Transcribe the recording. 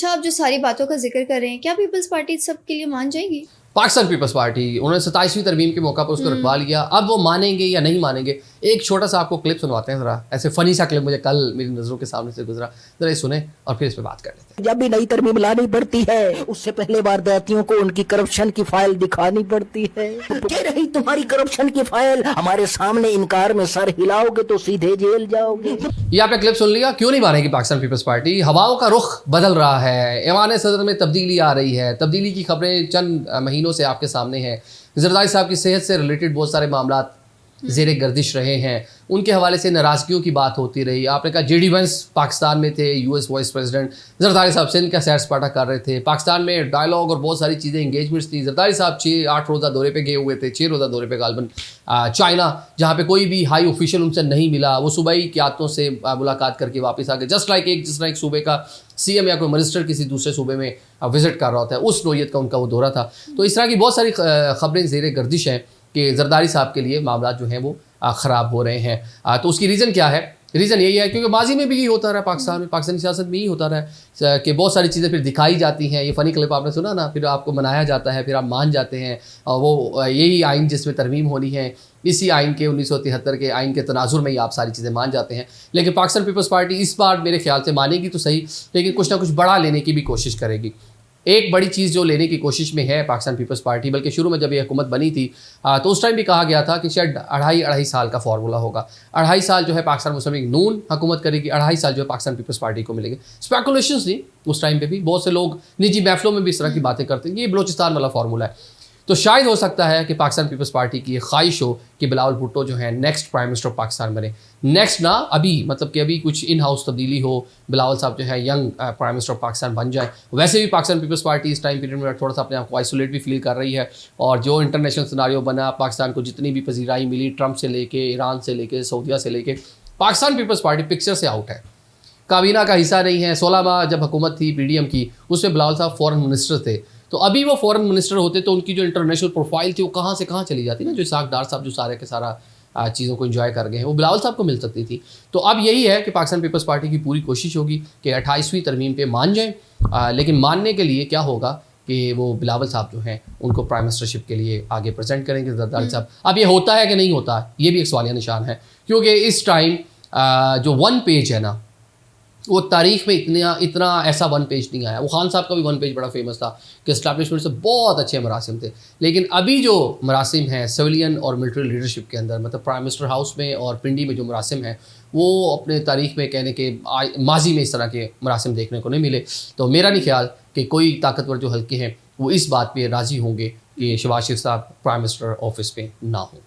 अच्छा, आप जो सारी बातों का जिक्र कर रहे हैं, क्या पीपल्स पार्टी सबके लिए मान जाएगी? पाकिस्तान पीपल्स पार्टी उन्होंने 27वीं तरमीम के मौका पर उसको रखवा लिया। अब वो मानेंगे या नहीं मानेंगे, एक छोटा सा आपको क्लिप सुनवाते हैं जरा। ऐसे फनी सा क्लिप मुझे कल मेरी नजरों के सामने से गुजरा, जरा ये सुने और फिर इस पे बात कर लेते हैं। जब भी नई तरमीम लानी पड़ती है उससे पहले वारदातियों को उनकी करप्शन की फाइल दिखानी पड़ती है। क्या रही तुम्हारी करप्शन की फाइल, हमारे सामने इनकार में सर हिलाओगे तो सीधे जेल जाओगे। ये आपने क्लिप सुन लिया। क्यों नहीं मानेगी पाकिस्तान पीपल्स पार्टी? हवाओं का रुख बदल रहा है, ऐवान सदर में तब्दीली आ रही है। तब्दीली की खबरें चंद महीनों से आपके सामने हैं। जरदारी साहब की सेहत से रिलेटेड बहुत सारे मामला ज़ेरे गर्दिश रहे हैं, उनके हवाले से नाराज़गियों की बात होती रही। आपने कहा JD वंस पाकिस्तान में थे, US वाइस प्रेसिडेंट। जरदारी साहब सिंध का सैर सपाटा कर रहे थे। पाकिस्तान में डायलॉग और बहुत सारी चीज़ें इंगेजमेंट्स थी। जरदारी साहब 6-8 रोज़ा दौरे पे गए हुए थे, 6 रोज़ा दौरे पे गालबन चाइना, जहाँ पे कोई भी हाई ऑफिशियल उनसे नहीं मिला। वो सूबाई क़यादतों से मुलाकात करके वापस आ गए। जस्ट लाइक एक सूबे का CM या कोई मिनिस्टर किसी दूसरे सूबे में विजिट कर रहा होता है, उस नोयत का उनका वो दौरा था। तो इस तरह की बहुत सारी खबरें ज़ेरे गर्दिश हैं कि जरदारी साहब के लिए मामला जो हैं वो ख़राब हो रहे हैं। तो उसकी रीज़न क्या है? रीज़न यही है क्योंकि माजी में भी यही होता रहा, पाकिस्तानी सियासत में यही होता रहा कि बहुत सारी चीज़ें फिर दिखाई जाती हैं। ये फ़नी क्लिप आपने सुना ना, फिर आपको मनाया जाता है, फिर आप मान जाते हैं। और वो यही आइन जिसमें तरमीम होनी है, इसी आइन के 1973 के आइन के तनाजुर में ही आप सारी चीज़ें मान जाते हैं। लेकिन पाकिस्तान पीपल्स पार्टी इस बार मेरे ख्याल से मानेगी तो सही, लेकिन कुछ ना कुछ बड़ा लेने की भी कोशिश करेगी। एक बड़ी चीज़ जो लेने की कोशिश में है पाकिस्तान पीपल्स पार्टी, बल्कि शुरू में जब ये हुकूमत बनी थी तो उस टाइम भी कहा गया था कि शायद अढ़ाई साल का फार्मूला होगा। 2.5 साल जो है पाकिस्तान मुस्लिम लीग नून हुकूमत करेगी, 2.5 साल जो है पाकिस्तान पीपल्स पार्टी को मिलेंगे। स्पेकुलेशंस थी उस टाइम पे भी, बहुत से लोग निजी महफिलों में भी इस तरह की बातें करते हैं कि ये बलोचिस्तान वाला फार्मूला है। तो शायद हो सकता है कि पाकिस्तान पीपल्स पार्टी की ख्वाहिश हो कि बिलावल भुट्टो जो है next prime minister of Pakistan बने। नेक्स्ट ना, अभी मतलब कि अभी कुछ इन हाउस तब्दीली हो, बिलावल साहब जो है young prime minister of Pakistan बन जाए। वैसे भी पाकिस्तान पीपल्स पार्टी इस टाइम पीरियड में थोड़ा सा अपने आप को आइसोलेट भी फील कर रही है, और जो इंटरनेशनल सिनारियो बना, पाकिस्तान को जितनी भी पजीराई मिली ट्रंप से लेके, ईरान से लेके, सऊदीया से लेके, पाकिस्तान पीपल्स पार्टी पिक्चर से आउट है, काबीना का हिस्सा नहीं है। 16 माह जब हुकूमत थी PDM की, उसमें बिलावल साहब फॉरेन मिनिस्टर थे। तो अभी वो फॉरेन मिनिस्टर होते तो उनकी जो इंटरनेशनल प्रोफाइल थी वो कहाँ से कहाँ चली जाती ना, जो इसाक डार साहब जो सारे के सारा चीज़ों को एंजॉय कर गए हैं, वो बिलावल साहब को मिल सकती थी। तो अब यही है कि पाकिस्तान पीपल्स पार्टी की पूरी कोशिश होगी कि 28वीं तरमीम पे मान जाएं, लेकिन मानने के लिए क्या होगा कि वो बिलावल साहब जो हैं उनको प्राइम मिनिस्टरशिप के लिए आगे प्रेजेंट करेंगे जरदारी साहब। अब ये होता है कि नहीं होता, ये भी एक सवालिया निशान है, क्योंकि इस टाइम जो 1 पेज है ना, वो तारीख में इतना ऐसा 1 पेज नहीं आया। वो खान साहब का भी 1 पेज बड़ा फेमस था कि इस्टेब्लिशमेंट से बहुत अच्छे मरासिम थे, लेकिन अभी जो मरासिम हैं सिविलियन और मिलिट्री लीडरशिप के अंदर, मतलब प्राइम मिनिस्टर हाउस में और पिंडी में जो मरासिम हैं, वो अपने तारीख में कहने के माजी में इस तरह के मरासिम देखने को नहीं मिले। तो मेरा नहीं ख्याल कि कोई ताकतवर जो हल्के हैं वो इस बात पर राज़ी होंगे कि शहबाज शरीफ साहब प्राइम मिनिस्टर ऑफिस पे ना हों।